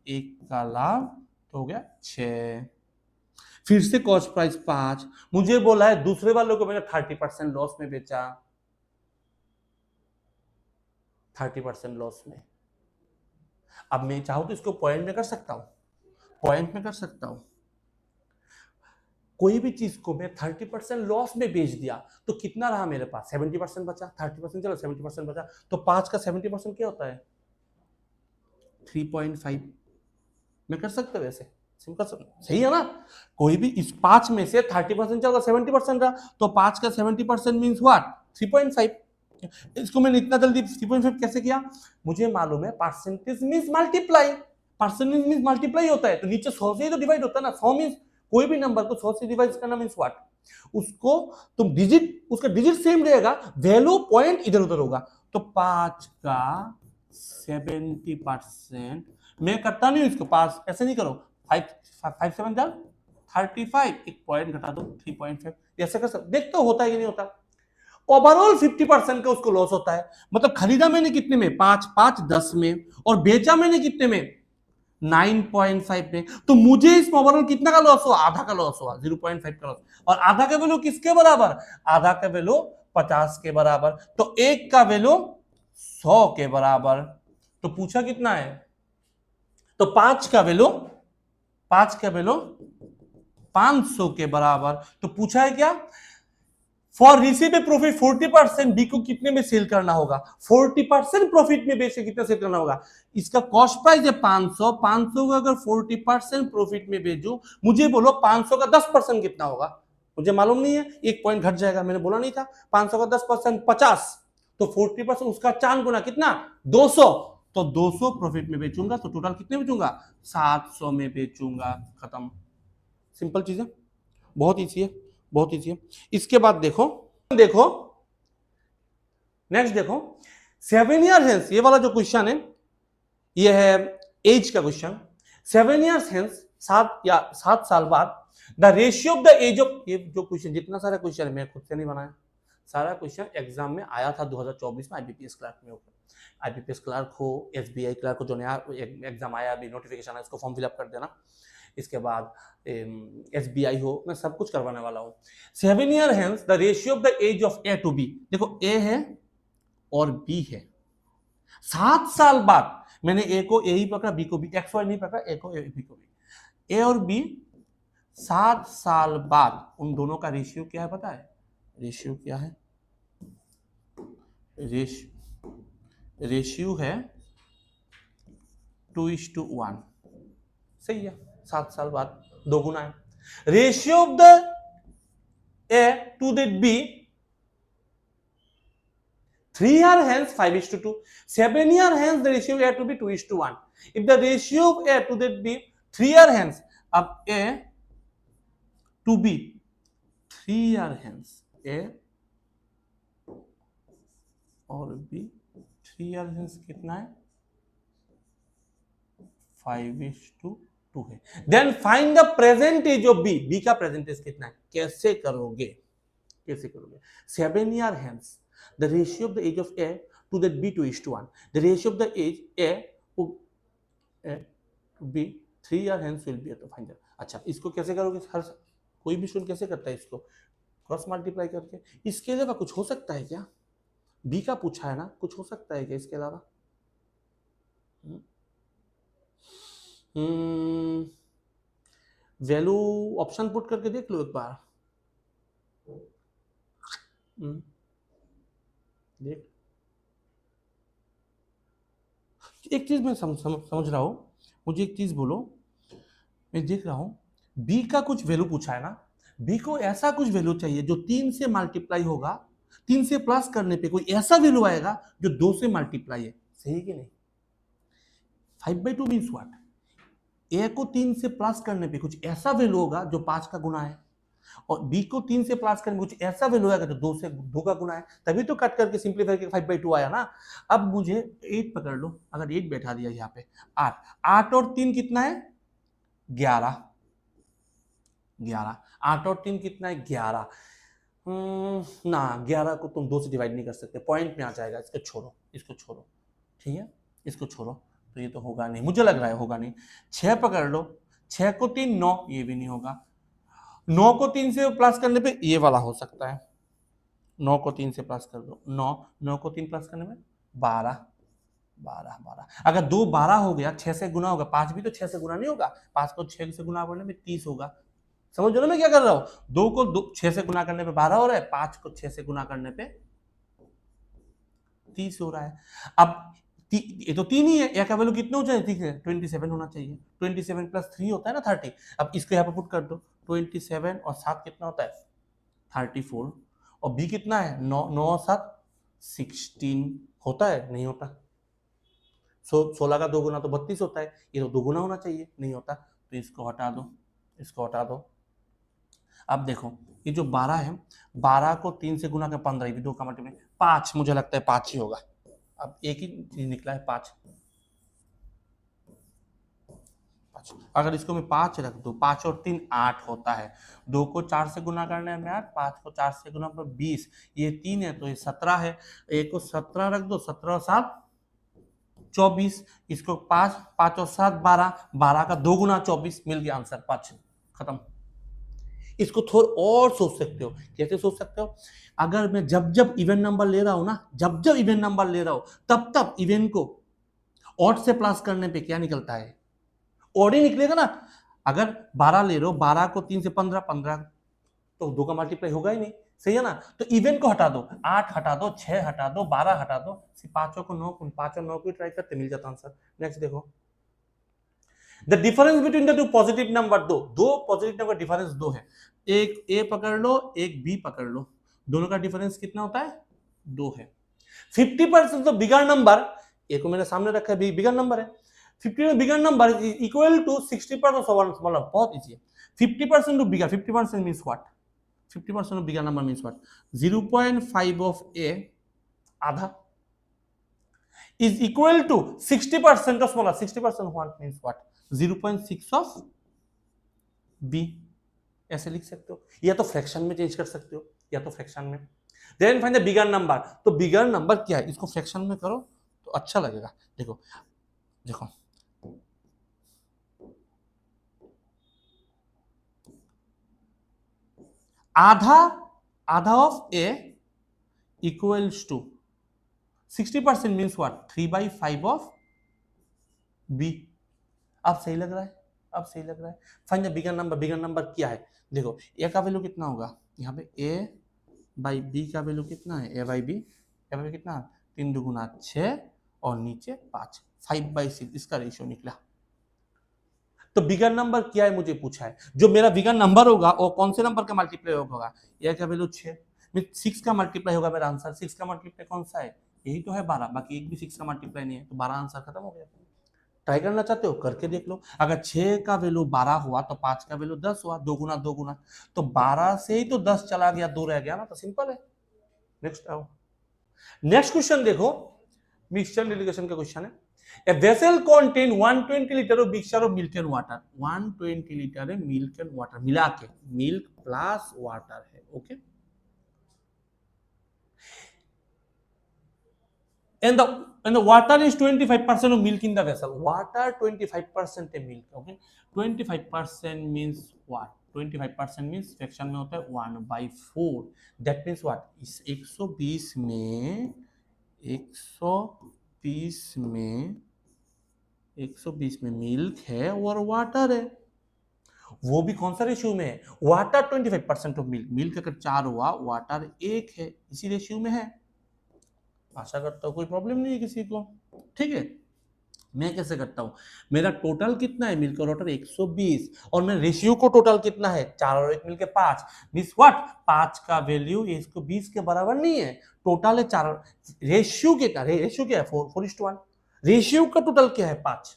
1 का लाभ, तो हो गया 6। फिर से कॉस्ट प्राइस 5, मुझे बोला है दूसरे वालों को मैंने 30% लॉस में बेचा, 30% लॉस में। अब मैं चाहूं तो इसको पॉइंट में कर सकता हूं, पॉइंट में कर सकता हूं। कोई भी चीज को मैं 30% लॉस में बेच दिया तो कितना रहा मेरे पास, 70% बचा। 30% चलो 70% बचा, तो 5 का 70% क्या होता है 3.5। मैं कर सकता हूं वैसे, सिंपल सही है ना। कोई भी इस 5 में से 30% चला 70% रहा, तो 5 का 70% मींस व्हाट 3.5। इसको मैंने इतना जल्दी 3.5 कैसे किया, मुझे मालूम है percentage means multiply, percentage means multiply होता है, तो नीचे 100 से ही तो डिवाइड होता है ना। 100 मींस कोई भी नंबर को 100 से डिवाइड करना मींस व्हाट, उसको तुम डिजिट, उसका डिजिट सेम रहेगा, वैल्यू पॉइंट इधर उधर होगा। तो 5 का 70%, मैं करता नहीं हूं इसको पास, ऐसे नहीं करो, 5 7 जा 35, एक पॉइंट घटा दो 3.5, ऐसे कर सकते, देखते हो होता है कि नहीं होता। ओवरऑल 50% का उसको लॉस होता है, मतलब खरीदा मैंने कितने में 5 5 10 में, और बेचा मैंने कितने में 9.5 में, तो मुझे इस ओवरऑल कितना का लॉस हुआ, आधा का लॉस हुआ, 0.5 का लॉस। और आधा का वैल्यू किसके बराबर, आधा का वैल्यू 50 के बराबर, तो एक का वैल्यू 100 के बराबर। तो पूछा कितना है, तो 5 का वैल्यू 500 के बराबर। तो पूछा है क्या, for receive a profit 40%, B को कितने में सेल करना होगा, 40% प्रॉफिट में बेचे कितना सेल करना होगा। इसका कॉस्ट प्राइस है 500, 500 को अगर 40% प्रॉफिट में बेचूं, मुझे बोलो 500 का 10% कितना होगा, मुझे मालूम नहीं है, एक पॉइंट घट जाएगा, मैंने बोला नहीं था। 500 का 10% 50, तो 40% उसका 4 गुना कितना 200, तो 200 प्रॉफिट में बेचूंगा, तो टोटल कितने बेचूंगा 700 में बेचूंगा, खत्म। सिंपल चीज है, बहुत ईजी है, बहुत ईजी है। इसके बाद देखो, देखो नेक्स्ट देखो, 7 ईयर हेंस, ये वाला जो क्वेश्चन है ये है एज का क्वेश्चन। 7 ईयर्स हेंस, 7 साल बाद, the ratio of the age of, ये जो क्वेश्चन जितना सारा क्वेश्चन है मैं खुद से नहीं बनाया, सारा क्वेश्चन एग्जाम में आया था 2024 में आईबीपीएस क्लर्क में। आईबीपीएस क्लर्क हो, एसबीआई क्लर्क हो, जो नया एग्जाम आया अभी, नोटिफिकेशन है, इसको फॉर्म फिलअप कर देना। इसके बाद एसबीआई हो, मैं सब कुछ करवाने वाला हूं। 7 year hence the ratio of the age of A to B, देखो ए है और बी है। 7 साल बाद मैंने ए को ए ही पकड़ा, बी को बी, एक्स वाई नहीं पकड़ा, ए को ए, बी को बी। ए और बी 7 साल बाद उन दोनों का रेशियो क्या है पता है, रेशियो क्या है, रेशियो है 2:1, सही है। 7 साल बाद 2 गुना है। Ratio of the A to the B 3 year hence 5:2, 7 year hence the ratio of A to B 2:1. If the ratio of A to that be 3 year hence, अब A to B 3 year hence, A और B 3 year hence कितना है 5:2 है। Then find the present age of B, B का present as कितना है, कैसे करोगे, कैसे करोगे। 7 year hence the ratio of the age of A to that B 2:1, the ratio of the age A to B 3 year hence will be, to find that। अच्छा इसको कैसे करोगे, हर कोई भी स्टूडेंट कैसे करता है इसको, क्रॉस मल्टीप्लाई करके। इसके अलावा कुछ हो सकता है क्या? बी का पूछा है ना, कुछ हो सकता है क्या इसके अलावा? वैल्यू ऑप्शन पुट करके देख लो एक बार। देख, एक चीज मैं समझ रहा हूं, मुझे एक चीज बोलो, मैं देख रहा हूं बी का कुछ वैल्यू पूछा है ना, बी को ऐसा कुछ वैल्यू चाहिए जो 3 से मल्टीप्लाई होगा, 3 से प्लस करने पे कोई ऐसा वैल्यू आएगा जो 2 से मल्टीप्लाई है, सही कि नहीं? 5/2 मीन्स व्हाट? ए को 3 से प्लस करने पे कुछ ऐसा वैल्यू होगा जो 5 का गुना है, और बी को 3 से प्लस करने में कुछ ऐसा वैल्यू आएगा जो 2 का गुना है, तभी तो कट करके सिंपलीफाई करके 5/2 आया ना। अब मुझे 8 पकड़ लो, अगर 8 बैठा दिया यहाँ पे, 8 8 और 3 कितना है? 11 11 8 और 3 कितना है? 11। ना, 11 को तुम 2 से डिवाइड नहीं कर सकते, पॉइंट में आ जाएगा, इसको छोड़ो, इसको छोड़ो, ठीक है, इसको छोड़ो, तो ये तो होगा नहीं, मुझे लग रहा है होगा नहीं। 6 पकड़ लो, 6 को 3 9, ये भी नहीं होगा। 9 को 3 से प्लस करने पे ये वाला हो सकता है, 9 को 3 से प्लस कर दो, 9 को 3 प्लस करने में 12 12 12, अगर 2 12 हो गया, 6 से गुना होगा, 5 भी तो 6 से गुना नहीं होगा, 5 को 6 से गुना करने में 30 होगा। समझ लो ना मैं क्या कर रहा हूं, 2 को 6 से गुना करने पे 12 हो रहा है, 5 को 6 से गुना करने पे 30 हो रहा है। अब ये तो 3 ही है, ए का वैल्यू कितना हो चाहिए? ठीक है, 27 होना चाहिए, 27 प्लस 3 होता है ना 30। अब इसको यहाँ पे पुट कर दो, 27 और 7 कितना होता है? 34। और बी कितना है? 9 9 और 7 16 होता है, नहीं होता। 16 का 2 गुना तो 32 होता है, ये तो 2 गुना होना चाहिए, नहीं होता, तो इसको हटा दो, इसको हटा दो। अब देखो ये जो 12 है, 12 को 3 से गुना कर 15, ये भी 2 का मल्टीप्लाई 5, मुझे लगता है 5 ही होगा। अब एक ही चीज निकला है 5। अगर इसको मैं 5 रख दूं, 5 और 3 8 होता है, 2 को 4 से गुना करने में 8, 5 को 4 से गुना पर 20, ये 3 है तो ये 17 है, एक को 17 रख दो, 17 और 7 24, इसको 5 5 और 7 12, 12 का 2 गुना 24, मिल गया आंसर 5, खत्म। इसको थोड़ा और सोच सकते हो, कैसे सोच सकते हो? अगर मैं जब जब इवन नंबर ले रहा हूं ना, जब जब इवन नंबर ले रहा हूं, तब तब इवन को ऑड से प्लस करने पे क्या निकलता है? ऑड ही निकलेगा ना। अगर 12 ले रहे हो, 12 को 3 से 15 15, तो 2 का मल्टीप्लाई होगा ही नहीं, सही है ना? तो इवन को हटा दो, 8 हटा दो, 6 हटा दो, 12 हटा दो, सिर्फ 5 को 9, 5 और 9 को ट्राई करते मिल जाता आंसर। नेक्स्ट देखो, the difference between the two positive number, दो पॉजिटिव नंबर डिफरेंस 2 है, एक ए पकड़ लो, एक बी पकड़ लो, दोनों का डिफरेंस कितना होता है? 2 है। 50% तो बिगर नंबर, ए को मेरे सामने रखा है, बिगर नंबर है, 50 में bigger number is equal to 60% of smaller, बहुत इजी है। 50% to bigger, 50% means what? 50% of bigger number means what? 0.5 of A, आधा, is equal to 60% of smaller, 60% what means what? 0.6 of b, ऐसे लिख सकते हो, या तो फ्रैक्शन में चेंज कर सकते हो, या तो फ्रैक्शन में। Then find the bigger number, तो बिगर नंबर क्या है? इसको फ्रैक्शन में करो तो अच्छा लगेगा। देखो देखो, आधा, आधा of A equals to 60% means what? 3/5 of B. अब सही लग रहा है, अब सही लग रहा है। Find the bigger number, bigger number क्या है? देखो ए का वैल्यू कितना होगा यहाँ पे? ए बाई बी का वैल्यू कितना है? ए बाई बी, ए बाई कितना? 3 दुगुना 6 और नीचे 5, 5/6 इसका रेशियो निकला। तो बिगर नंबर क्या है मुझे पूछा है, जो मेरा बिगर नंबर होगा वो कौन से नंबर का मल्टीप्लाई होगा? ए का वैल्यू 6 में 6 का मल्टीप्लाई होगा, मेरा आंसर 6 का मल्टीप्लाई कौन सा है? यही तो है 12, बाकी एक भी 6 का मल्टीप्लाई नहीं है, तो 12 आंसर खत्म हो गया। ट्राई करना चाहते हो करके देख लो, अगर 6 का वैल्यू 12 हुआ तो 5 का वैल्यू 10 हुआ, 2 गुना 2 गुना, तो 12 से ही तो 10 चला गया, 2 रह गया ना, तो सिंपल है। नेक्स्ट आओ, नेक्स्ट क्वेश्चन देखो, मिक्सचर डिलीगेशन का क्वेश्चन है। A vessel contain 120 litre of mixture of milk and water, 120 litre है मिल्क एंड वाटर मिला के, मिल्क प्लस वाटर है, okay. and the water is 25% of milk in the vessel, water 25% milk, okay, 25% means what? 25% means fraction में होता है 1/4। That means what, इस 120 में 120 में मिल्क है और वाटर है। वो भी कौन सा रेशियो में है? वाटर 25% ऑफ मिल्क, मिल्क अगर 4 हुआ, वाटर 1 है, इसी रेशियो में है। आशा करता हूं कोई प्रॉब्लम नहीं है किसी को। ठीक है, मैं कैसे करता हूं, मेरा टोटल कितना है मिल्क और वाटर 120, और मेरा रेशियो को टोटल कितना है 4 और 1 मिलके 5, मींस व्हाट 5 का वैल्यू 120 के बराबर नहीं है, टोटल है 4। रेशियो क्या है 4:1, रेशियो का टोटल क्या है 5,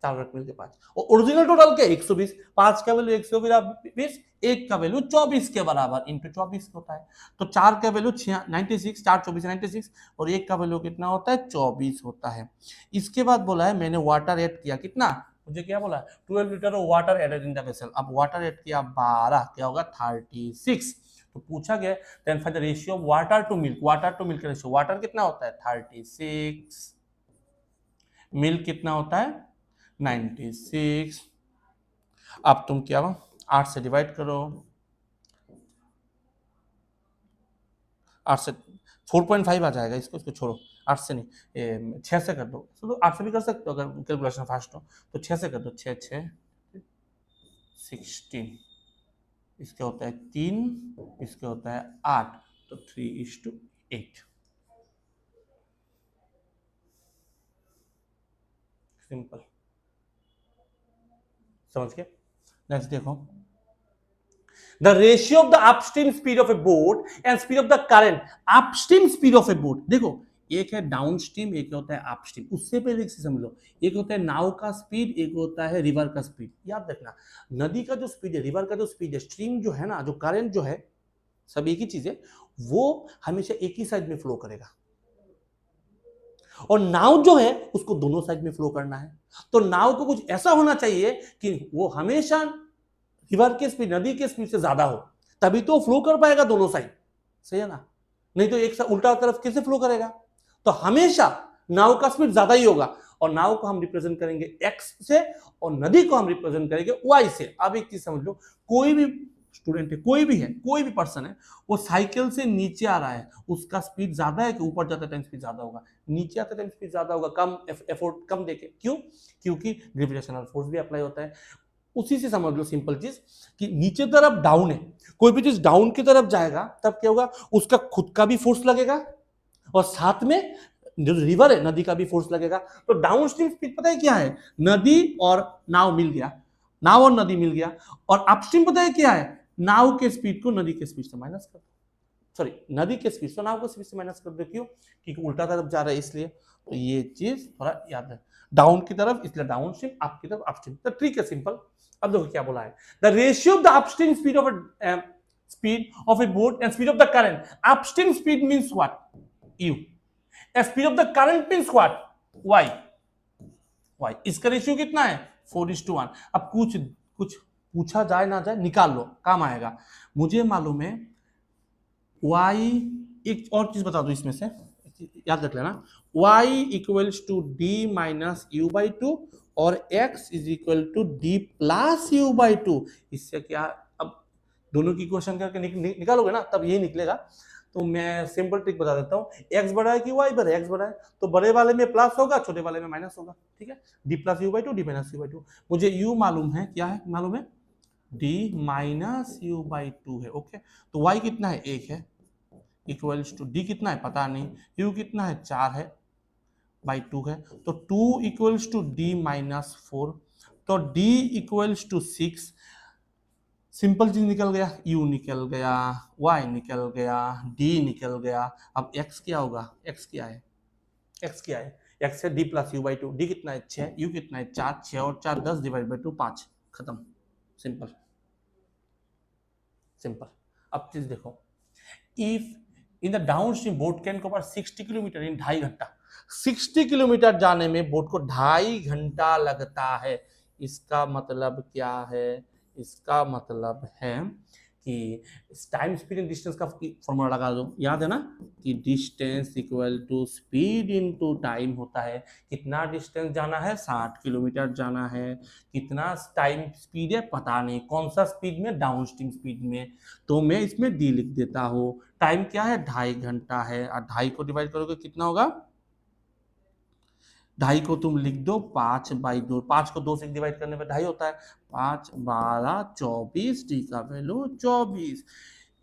4 और 1 मिलके 5, और ओरिजिनल टोटल क्या है 120, 5 का वैल्यू 120, 1 का वैल्यू 24 के बराबर इंटू 24 होता है। तो 4 का वैल्यू 96, 4 24 96, और 1 का वैल्यू कितना होता है 24 होता है। इसके बाद बोला है मैंने वाटर ऐड किया, कितना, मुझे क्या बोला 12 litre of water added in the vessel. अब वाटर ऐड किया 12, क्या होगा 36। तो पूछा गया then find the ratio of water to milk, water to milk का रेशियो, वाटर कितना होता है 36, मिल्क कितना होता है 96। अब तुम क्या 8 से डिवाइड करो, 8 से 4.5 आ जाएगा, इसको छोड़ो, 8 से नहीं 6 से कर दो, तो 8 से भी कर सकते हो अगर कैलकुलेशन फास्ट हो, तो 6 से कर दो, 6 6 16, इसका होता है 3, इसका होता है 8, तो 3:8। सिंपल, समझ के। नेक्स्ट देखो, the ratio of the upstream speed of a boat and speed of the current, upstream speed of a boat, देखो एक है डाउनस्ट्रीम, एक होता है अपस्ट्रीम। उससे पहले एक चीज समझ लो, एक होता है नाव का स्पीड, एक होता है रिवर का स्पीड। याद रखना, नदी का जो स्पीड है, रिवर का जो स्पीड है, स्ट्रीम जो है ना, जो करंट जो है, सब एक ही चीज है, वो हमेशा एक ही साइड में फ्लो करेगा, और नाव जो है उसको दोनों साइड में फ्लो करना है। तो नाव को कुछ ऐसा होना चाहिए कि वो हमेशा रिवर के स्पीड, नदी के स्पीड से ज्यादा हो, तभी तो फ्लो कर पाएगा दोनों साइड, सही है ना, नहीं तो एक साथ उल्टा तरफ कैसे फ्लो करेगा। तो हमेशा नाव का स्पीड ज्यादा ही होगा, और नाव को हम रिप्रेजेंट करेंगे एक्स से, और नदी को हम रिप्रेजेंट करेंगे वाई से। अब एक चीज समझ लो, कोई भी स्टूडेंट है, कोई भी पर्सन है, वो साइकिल से नीचे आ रहा है, उसका स्पीड ज्यादा है कि ऊपर जाते टाइम स्पीड ज्यादा होगा, नीचे आते टाइम स्पीड ज्यादा होगा, कम एफोर्ट कम देके, क्यों, क्योंकि ग्रेविटेशनल फोर्स भी अप्लाई होता है। उसी से समझ लो सिंपल चीज कि नीचे तरफ डाउन है, कोई भी चीज डाउन की तरफ जाएगा तब क्या होगा, उसका खुद का भी फोर्स लगेगा, और साथ में जो रिवर है नदी का भी फोर्स लगेगा। तो डाउन स्ट्रीम स्पीड पता है क्या है, नदी और नाव मिल गया, नाव और नदी मिल गया, और अपस्ट्रीम पता है क्या है, नाव के स्पीड को नदी के स्पीड से माइनस कर दो, सॉरी नदी के स्पीड से नाव के स्पीड से माइनस कर दो, क्यों, क्योंकि उल्टा तरफ जा रहा है इसलिए। तो ये चीज थोड़ा याद है, डाउन की तरफ इसलिए डाउन स्ट्रीम, अप की तरफ अपस्ट्रीम। तो ट्रिक है सिंपल। अब देखो क्या बोला है, the ratio of the upstream speed of A boat and speed of the current. Upstream speed means what, u, speed of the current means what, y। इसका रेशियो कितना है 4:1। अब कुछ पूछा जाए ना जाए निकाल लो, काम आएगा। मुझे मालूम है y, एक और चीज बता दो इसमें से, याद रख लेना, y equals to d minus u by 2 और x is equal to d plus u by 2। इससे क्या, अब दोनों की इक्वेशन करके निकालोगे ना तब यही निकलेगा। तो मैं सिंपल ट्रिक बता देता हूँ, x बड़ा है कि y बड़ा है, x बड़ा है तो बड़े वाले में प्लस होगा, छोटे वाले में माइनस होगा, ठीक है, d plus u by 2, d minus u by 2। मुझे u मालूम है, क्या है मालूम है, d माइनस u बाई 2 है, ओके। तो y कितना है 1 है, इक्वल्स टू d कितना है पता नहीं, u कितना है 4 है बाई 2 है, तो 2 इक्वल्स टू d माइनस 4, तो d इक्वल्स टू 6। सिंपल चीज निकल गया, u निकल गया, y निकल गया, d निकल गया। अब x क्या होगा, x क्या है, x क्या है, x है d plus u by 2, d कितना है 6, u कितना है 4, 6 और 4 10 डिवाइड बाई 2 5, खत्म, सिंपल सिंपल। अब चीज देखो, if in the down stream boat can cover 60 kilometre इन 2.5 घंटा, 60 किलोमीटर जाने में बोट को 2.5 घंटा लगता है। इसका मतलब क्या है, इसका मतलब है कि टाइम स्पीड एंड डिस्टेंस का फॉर्मूला लगा दो, याद है ना कि distance equal to speed into time होता है। कितना डिस्टेंस जाना है, 60 किलोमीटर जाना है। कितना टाइम स्पीड है पता नहीं, कौन सा स्पीड में, डाउन स्ट्रीम स्पीड में। तो मैं इसमें डी लिख देता हूँ। टाइम क्या है, 2.5 घंटा है, और 2.5 को डिवाइड करोगे कितना होगा, 2.5 को तुम लिख दो 5/2, 5 को 2 से डिवाइड करने पे 2.5 होता है। 5 12 24, डी का वैल्यू 24।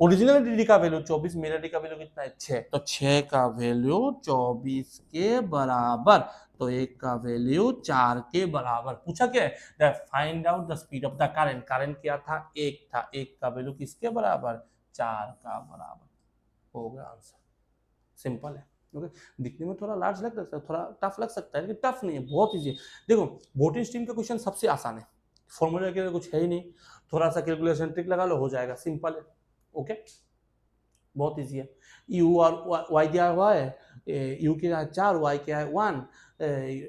ओरिजिनल डी का वैल्यू 24, मेरा डी का वैल्यू कितना है, 6, तो 6 का वैल्यू 24 के बराबर, तो एक का वैल्यू 4 के बराबर। पूछा क्या है, find out the speed of the current. Current क्या था, 1 था, 1 का वैल्यू किसके बराबर, 4 का बराबर। हो गया आंसर, सिंपल है। ओके, दिखने में थोड़ा लार्ज लग सकता है, थोड़ा टफ लग सकता है, लेकिन टफ नहीं है, बहुत इजी है। देखो बोटिंग स्ट्रीम का क्वेश्चन सबसे आसान है, फॉर्मूला के लिए कुछ है ही नहीं, थोड़ा सा कैलकुलेशन ट्रिक लगा लो, हो जाएगा, सिंपल है। ओके, बहुत इजी है। यू और वाई दिया हुआ है, यू क्या है 4, वाई क्या है 1,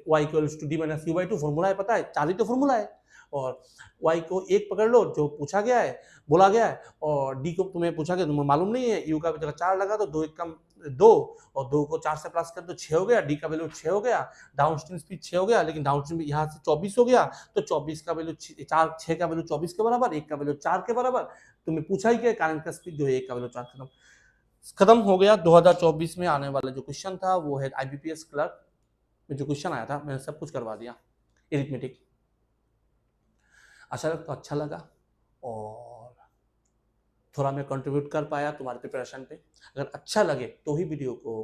Y equals to D minus U by 2, formula है पता है, 4 ही तो फॉर्मूला है। और y को 1 पकड़ लो जो पूछा गया है, बोला गया है, और d को तुम्हें पूछा गया, तुम्हें मालूम नहीं है, u का जगह 4 लगा दो, 2 1 कम 2, और 2 को 4 से प्लस कर दो, 6 हो गया, d का वैल्यू 6 हो गया, डाउन स्ट्रीम स्पीड 6 हो गया, लेकिन डाउन स्ट्रीम यहाँ से 24 हो गया, तो 24 का वैल्यू 4, 6 का वैल्यू 24 के बराबर, 1 का वैल्यू 4 के बराबर। तुम्हें पूछा ही क्या, करंट का स्पीड जो है 1 का वैल्यू 4, खत्म हो गया। 2024 में आने वाला जो क्वेश्चन था वो है आईबीपीएस क्लर्क में जो क्वेश्चन आया था, मैंने सब कुछ करवा दिया, एरिथमेटिक। आशा तो अच्छा लगा और थोड़ा मैं कंट्रीब्यूट कर पाया तुम्हारे प्रिपरेशन पे। अगर अच्छा लगे तो ही वीडियो को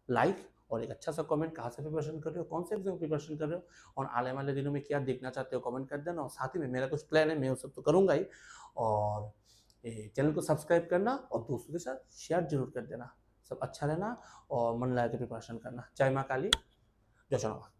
लाइक और एक अच्छा सा कमेंट, कहाँ से प्रिपरेशन कर रहे हो, कौन से एग्जाम प्रिपरेशन कर रहे हो, और आने वाले दिनों में क्या देखना चाहते हो कमेंट कर देना। और साथ ही में मेरा कुछ प्लान है, मैं वो सब तो करूँगा ही, और चैनल को सब्सक्राइब करना और दोस्तों के साथ शेयर जरूर कर देना। सब अच्छा रहना और मन लगा के प्रिपरेशन करना। जय माँ काली, जय श्री राम।